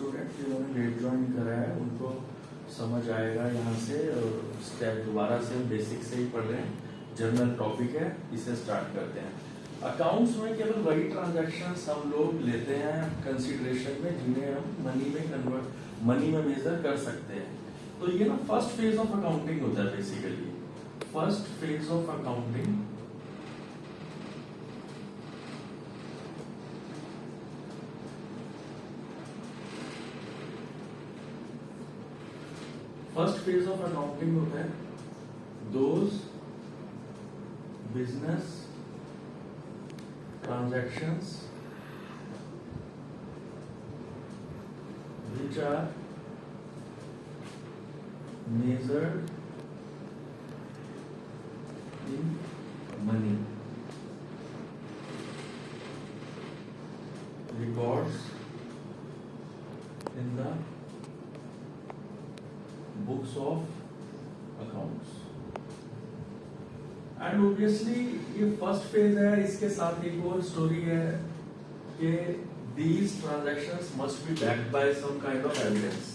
Student जिन्होंने late join करा है उनको समझ आएगा यहाँ से, और स्टेप दोबारा से हम बेसिक से ही पढ़ रहे हैं। जनरल टॉपिक है, इसे स्टार्ट करते हैं। अकाउंट्स में केवल वही ट्रांजैक्शंस हम लोग लेते हैं कंसीडरेशन में जिन्हें हम मनी में मेजर कर सकते हैं। तो ये ना फर्स्ट फेज ऑफ अकाउंटिंग होता है basically. First phase of accounting होता है those business transactions which are measured in money, records in the books of accounts। And obviously ये फर्स्ट फेज है, इसके साथ एक और स्टोरी है कि these transactions must be backed by some kind of evidence.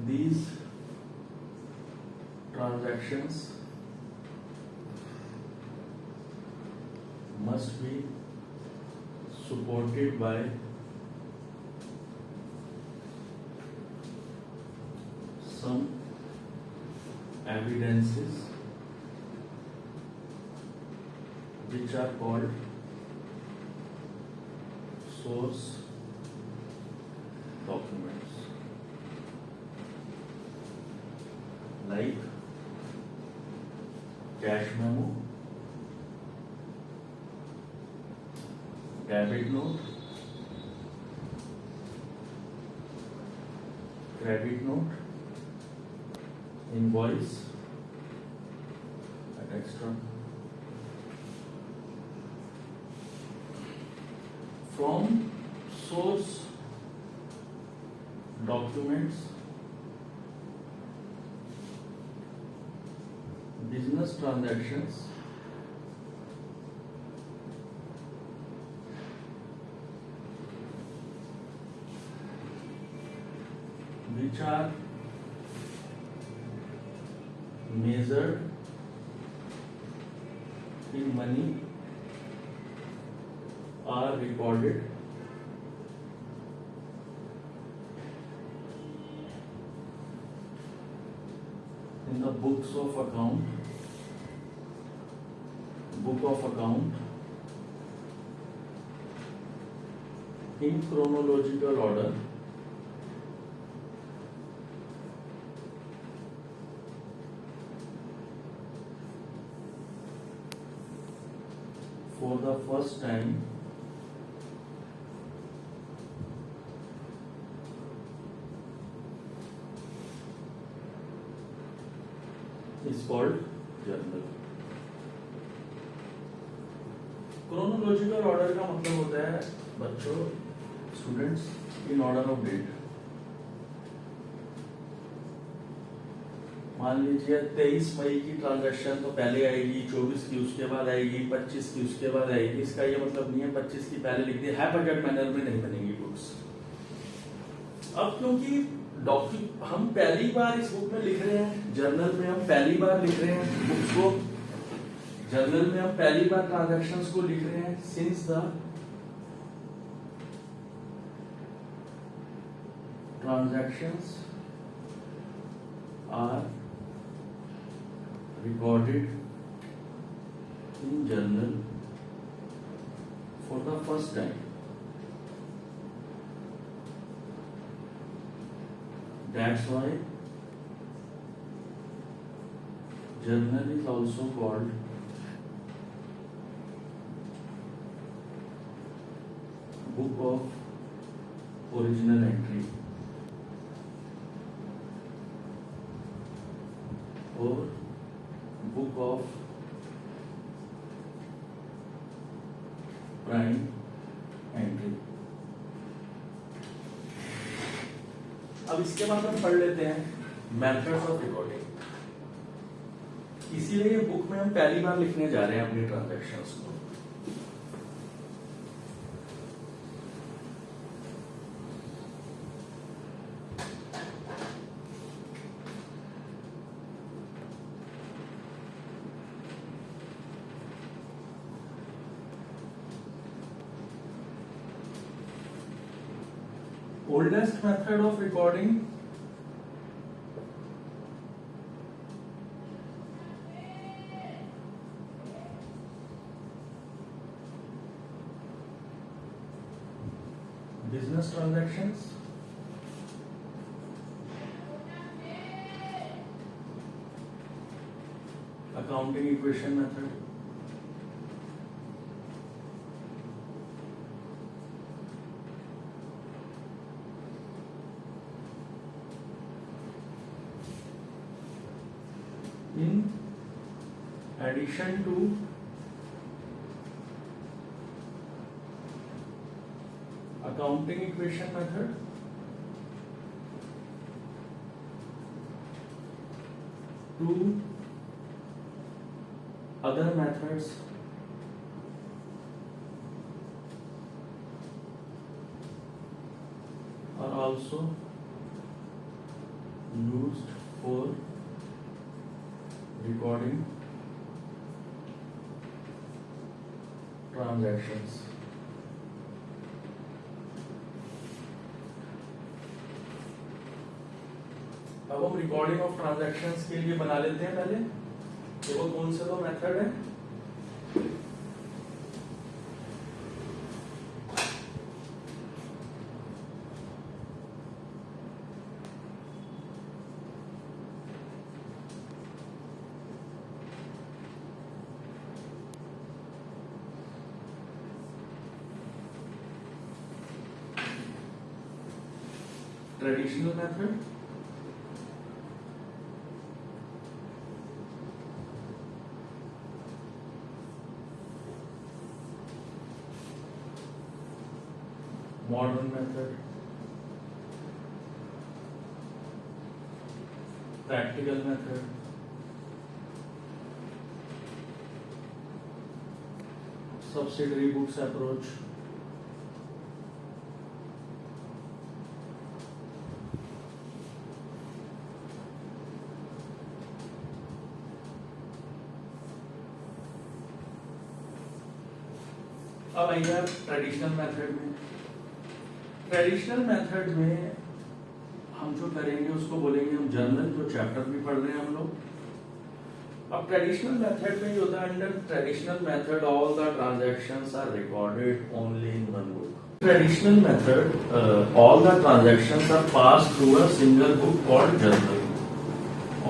These transactions must be supported by some evidences which are called source documents, like cash memo, debit note, credit note, invoice, extra. From source documents, business transactions which are measured in money are recorded in the book of account in chronological order for the first time is called journal। Chronological order का मतलब होता है बच्चों, students, in order of date. मान लीजिए 23 मई की transaction तो पहले आएगी, 24 की उसके बाद आएगी, 25 की उसके बाद आएगी। इसका ये मतलब नहीं है 25 की पहले लिख दिया है, बजट मैनर में नहीं बनेंगी बुक्स। अब क्योंकि हम पहली बार इस बुक में लिख रहे हैं, जर्नल में हम पहली बार लिख रहे हैं बुक्स को, जर्नल में हम पहली बार ट्रांजैक्शंस को लिख रहे हैं, since the transactions are recorded in journal for the first time, that's why journal is also called book of original entry or book of prime entry। अब इसके बाद हम पढ़ लेते हैं मेथड्स ऑफ रिकॉर्डिंग। इसीलिए ये बुक में हम पहली बार लिखने जा रहे हैं अपनी ट्रांजैक्शंस को। oldest method of recording business transactions, accounting equation method, in addition to accounting equation method, two other methods are also used for recording transactions. अब हम रिकॉर्डिंग ऑफ ट्रांजैक्शंस के लिए बना लेते हैं पहले कि वो कौन से दो मेथड है। Traditional method, modern method, practical method, subsidiary books approach, अब आइए ट्रेडिशनल मेथड में। ट्रेडिशनल मेथड में हम जो करेंगे उसको बोलेंगे हम जर्नल, जो चैप्टर भी पढ़ रहे हैं हम लोग। अब ट्रेडिशनल मेथड में ये होता है, under traditional method all the transactions are recorded only in one book. Traditional method all the transactions are passed through a single book called journal.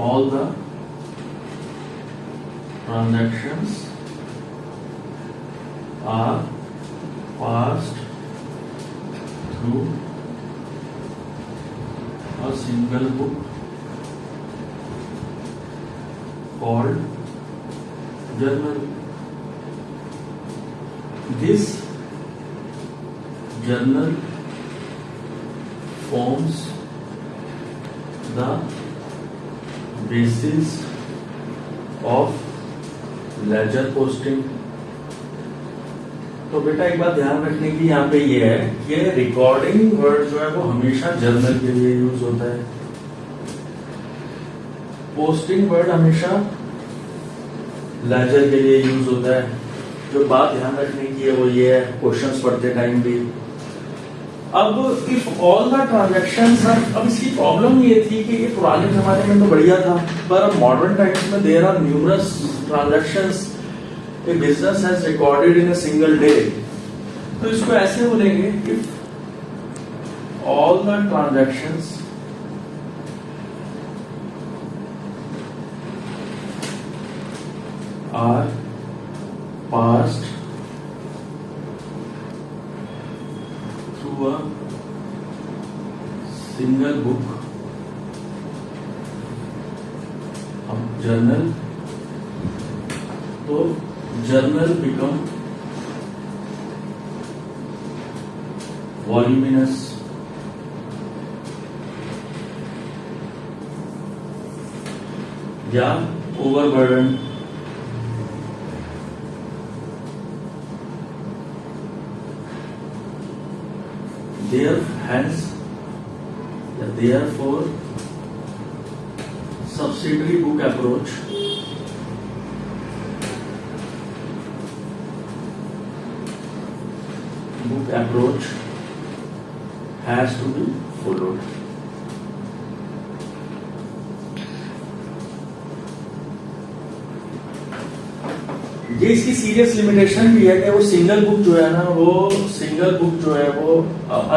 All the transactions are passed through a single book called journal. This journal forms the basis of ledger posting। तो बेटा एक बात ध्यान रखने की यहाँ पे ये है कि रिकॉर्डिंग वर्ड जो है वो हमेशा जर्नल के लिए यूज होता है, पोस्टिंग वर्ड हमेशा लेजर के लिए यूज होता है। जो बात ध्यान रखने की है वो ये है, क्वेश्चंस पढ़ते टाइम भी। अब if all the transactions are, अब इसकी प्रॉब्लम ये थी कि ये पुराने जमाने में तो बढ़िया था, पर अब मॉडर्न टाइम्स में there are numerous transactions a business has recorded in a single day। तो इसको ऐसे बोलेंगे कि all the transactions are passed through a single book of journal। तो journal become voluminous, या overburdened। Therefore subsidiary book approach has to be followed. ये इसकी serious limitation भी है कि वो सिंगल बुक जो है ना, वो सिंगल बुक जो है वो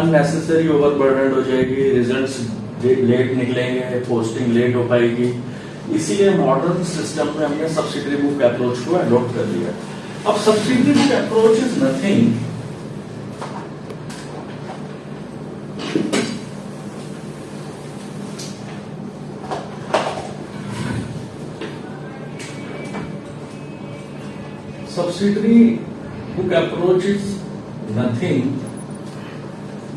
अननेसेसरी ओवरबर्डन हो जाएगी, रिजल्ट्स लेट निकलेंगे, पोस्टिंग लेट हो पाएगी। इसीलिए मॉडर्न सिस्टम में हमने सब्सिडरी बुक अप्रोच को अडॉप्ट कर लिया। अब subsidiary book approach is nothing subsidiary book approach is nothing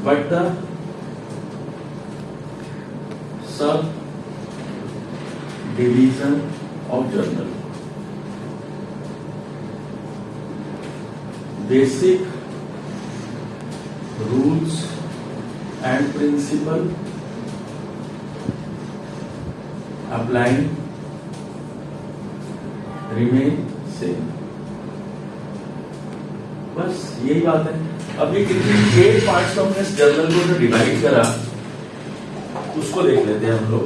but the subdivision of journal. Basic rules and principle applying remain same. बस यही बात है। अब ये कितनी 8 पार्ट्स में हमने इस जर्नल को जो डिवाइड करा उसको देख लेते हैं हम लोग।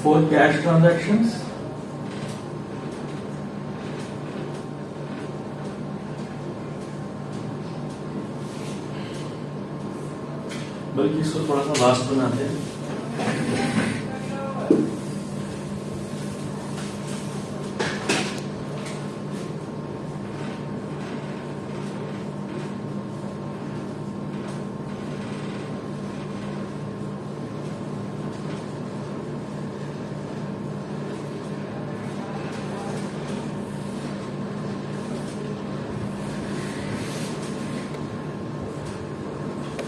For cash transactions, बल्कि इसको थोड़ा सा वास्ट बनाते हैं।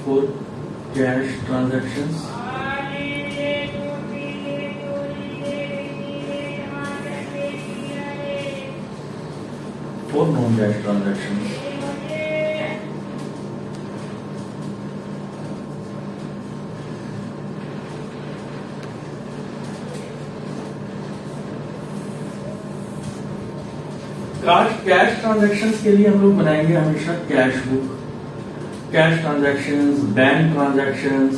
For cash transactions, for non-cash transactions, cash transactions के लिए हम लोग बनाएंगे हमेशा cash book, cash transactions, bank transactions,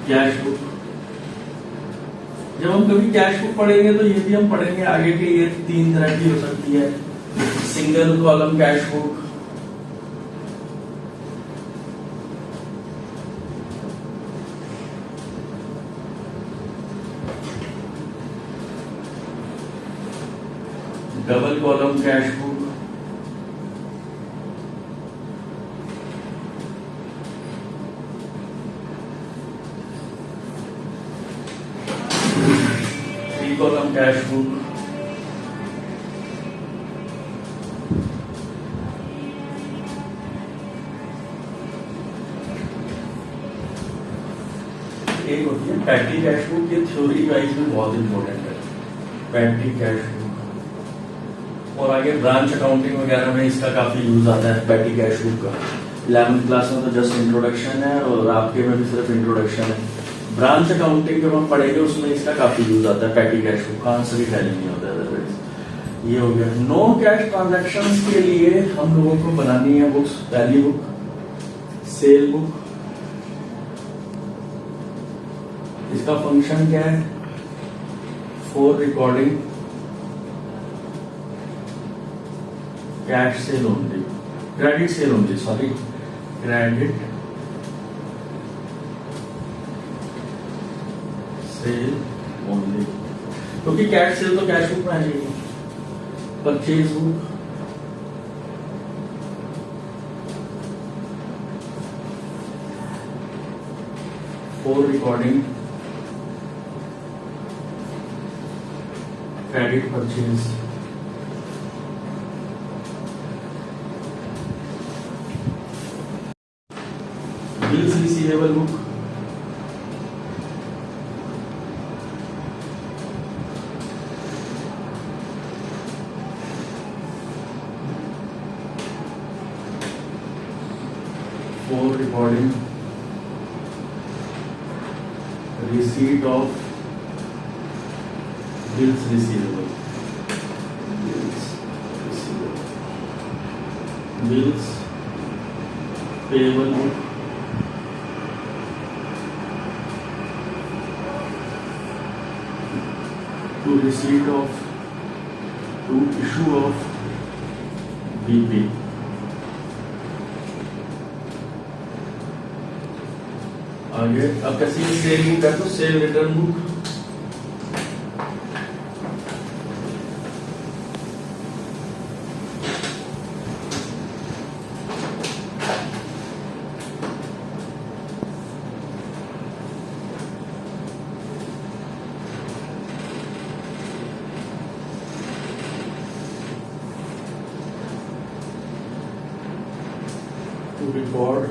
cash book. जब हम कभी कैश बुक पढ़ेंगे तो ये भी हम पढ़ेंगे आगे के, ये 3 तरह की हो सकती है। Single column cash book, double column cash book, three column cash book, एक होती है पैटी कैश बुक। ये थ्योरी वाइज में बहुत इंपॉर्टेंट है, पैटी कैश बुक। और आगे ब्रांच अकाउंटिंग वगैरह में इसका काफी यूज आता है पैटी कैश बुक का। 11th क्लास में तो जस्ट इंट्रोडक्शन है और आपके में भी सिर्फ इंट्रोडक्शन है। ब्रांच अकाउंटिंग जब हम पढ़ेंगे उसमें इसका काफी यूज आता है पैटी कैश बुक का, आंसर ही टैली नहीं होता है अदरवाइज। ये हो गया। नो कैश ट्रांजैक्शंस के लिए हम लोगों को बनानी है books, value book, cell book. इसका फंक्शन क्या है? For recording cash cell only, credit sale only, sorry credit sale only, क्योंकि कैश सेल तो कैश बुक में आ जाएगी। Purchase book, for recording credit purchase, bills receivable book, recording receipt of bills receivable, bills payable book, to receipt of, to issue of BP. आगे अब कैसी cell book है तो cell return book, to record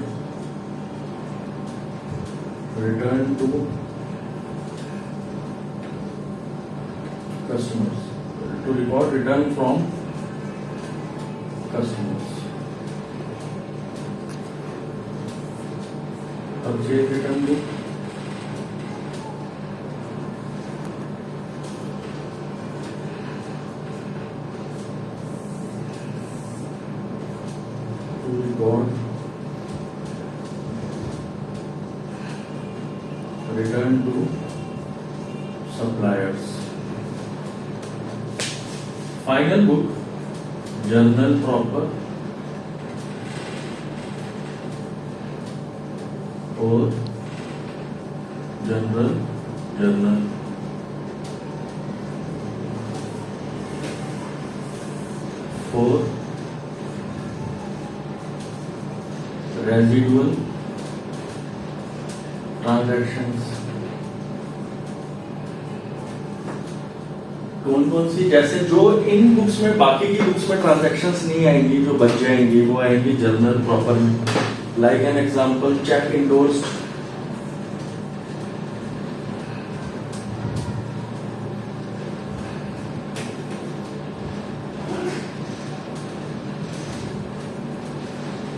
return to customers, to record return from customers. Purchase return book, to record return to suppliers. Final book, journal proper or general journal. For residual transactions, कौन कौन सी, जैसे जो इन books में बाकी की books में transactions नहीं आएंगी, जो बच जाएंगी वो आएंगी जर्नल प्रॉपर में. Like an example, cheque endorsed,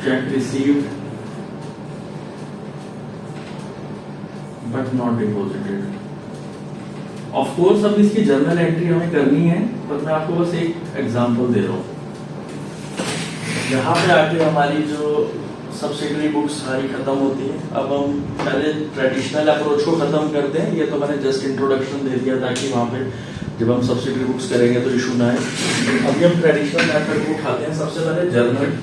cheque received but not deposited. Of course अब इसकी जर्नल एंट्री हमें करनी है, पर मैं आपको बस एक एग्जांपल दे रहा हूँ. यहाँ पे आके हमारी जो सब्सिडरी बुक्स सारी खत्म होती है. अब हम पहले ट्रेडिशनल अप्रोच को खत्म करते हैं. ये तो मैंने जस्ट इंट्रोडक्शन दे दिया ताकि वहाँ पे जब हम सब्सिडरी बुक्स करेंगे तो इशू ना आए. अभी हम ट्रेडिशनल मेथड को उठाते हैं. सबसे पहले जर्नल,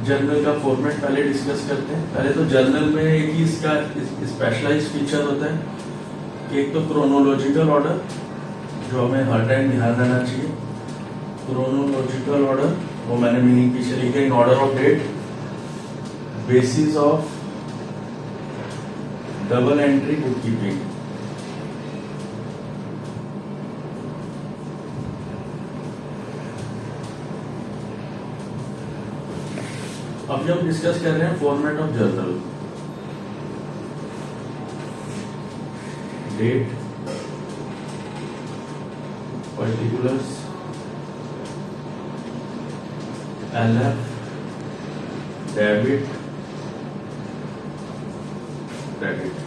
जर्नल का फॉर्मेट पहले डिस्कस करते हैं. पहले तो जर्नल में एक ही इसका स्पेशलाइज्ड फीचर होता है कि एक तो क्रोनोलॉजिकल ऑर्डर, जो हमें हर टाइम ध्यान रहना चाहिए. क्रोनोलॉजिकल ऑर्डर, वो मैंने मीनिंग पीछे लिखा, in order of date, basis of double entry book keeping. अभी हम डिस्कस कर रहे हैं format of journal. Date, particulars, LF, debit, credit.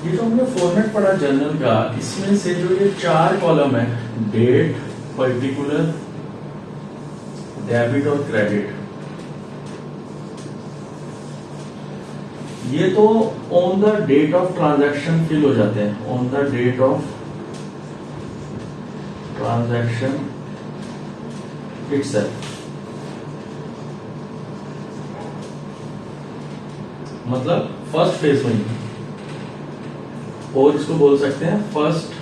ये जो हमने फॉर्मेट पढ़ा जर्नल का, इसमें से जो ये 4 कॉलम है, डेट, पर्टिकुलर, डेबिट और क्रेडिट, ये तो on the date of transaction fill हो जाते हैं. On the date of transaction itself, मतलब फर्स्ट फेज में, और इसको बोल सकते हैं फर्स्ट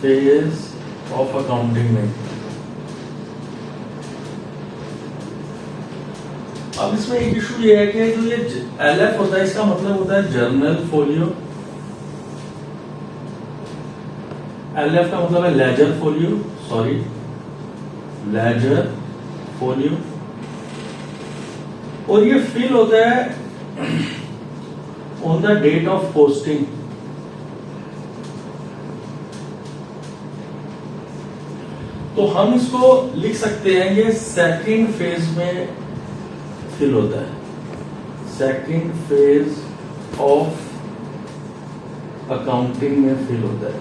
फेज ऑफ अकाउंटिंग में. अब इसमें एक इशू ये है कि जो ये LF होता है इसका मतलब होता है जर्नल फोलियो। LF का मतलब है ledger folio, sorry ledger folio. और ये फिल होता है on the date of posting. तो हम इसको लिख सकते हैं ये सेकंड फेज में फिल होता है, सेकंड फेज ऑफ अकाउंटिंग में फिल होता है।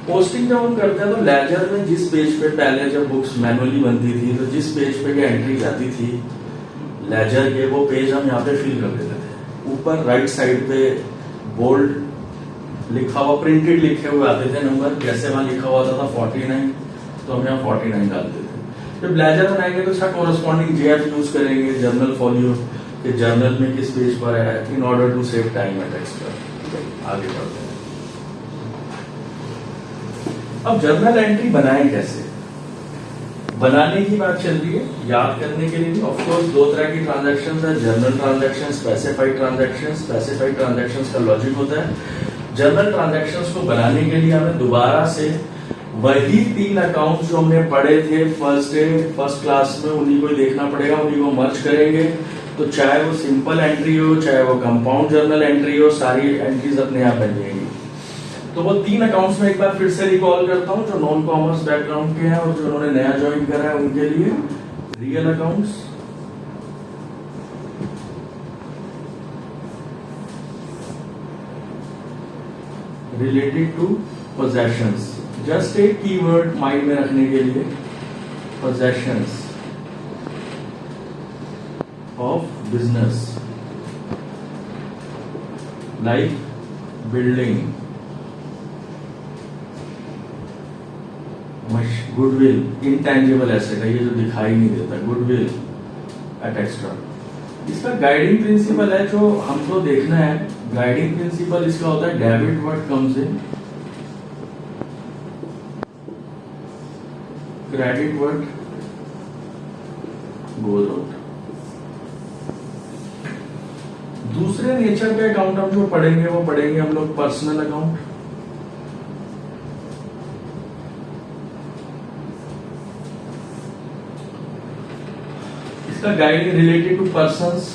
पोस्टिंग जब हम करते हैं तो लेजर में जिस पेज पे पहले जब बुक्स मैनुअली बनती थी तो जिस पेज पे ये एंट्री जाती थी लेजर के, वो पेज हम यहाँ पे फिल कर देते थे। ऊपर राइट साइड पे बोल्ड लिखा हुआ प्रिंटेड लिखे हुए आते थे नंबर, जैसे वहां लिखा हुआ था 49 तो हम यहाँ 49 डालते थे। जब लेजर बनाएंगे तो इसका कोरस्पॉन्डिंग JF यूज करेंगे जर्नल फोलियो के, जर्नल में किस पेज पर है, in order to save time et cetera बढ़ते हैं। अब जर्नल एंट्री बनाएं कैसे, बनाने की बात चल रही है। याद करने के लिए भी ऑफ कोर्स दो तरह की ट्रांजैक्शंस है, journal transaction, specified transaction. Specified transactions का लॉजिक होता है जर्नल ट्रांजैक्शंस को बनाने के लिए हमें दोबारा से वही 3 अकाउंट जो हमने पढ़े थे फर्स्ट क्लास में, उन्हीं को देखना पड़ेगा, उन्हीं को मर्ज करेंगे। तो चाहे वो सिंपल एंट्री हो, चाहे वो कंपाउंड जर्नल एंट्री हो, सारी एंट्रीज अपने आप बन जाएंगी। तो वो 3 अकाउंट्स में एक बार फिर से रिकॉल करता हूं जो नॉन कॉमर्स बैकग्राउंड के हैं और जो उन्होंने नया ज्वाइन करा है उनके लिए। Real accounts, related to possessions, just एक कीवर्ड माइंड में रखने के लिए, possessions of business like building, goodwill, intangible asset है ये जो दिखाई नहीं देता, goodwill et cetera guiding principle है जो हमको देखना है। गाइडिंग प्रिंसिपल इसका होता है debit what comes in, credit what goes out. दूसरे नेचर के अकाउंट हम जो पढ़ेंगे वो पढ़ेंगे हम लोग पर्सनल अकाउंट। इसका गाइडिंग रिलेटेड टू पर्संस,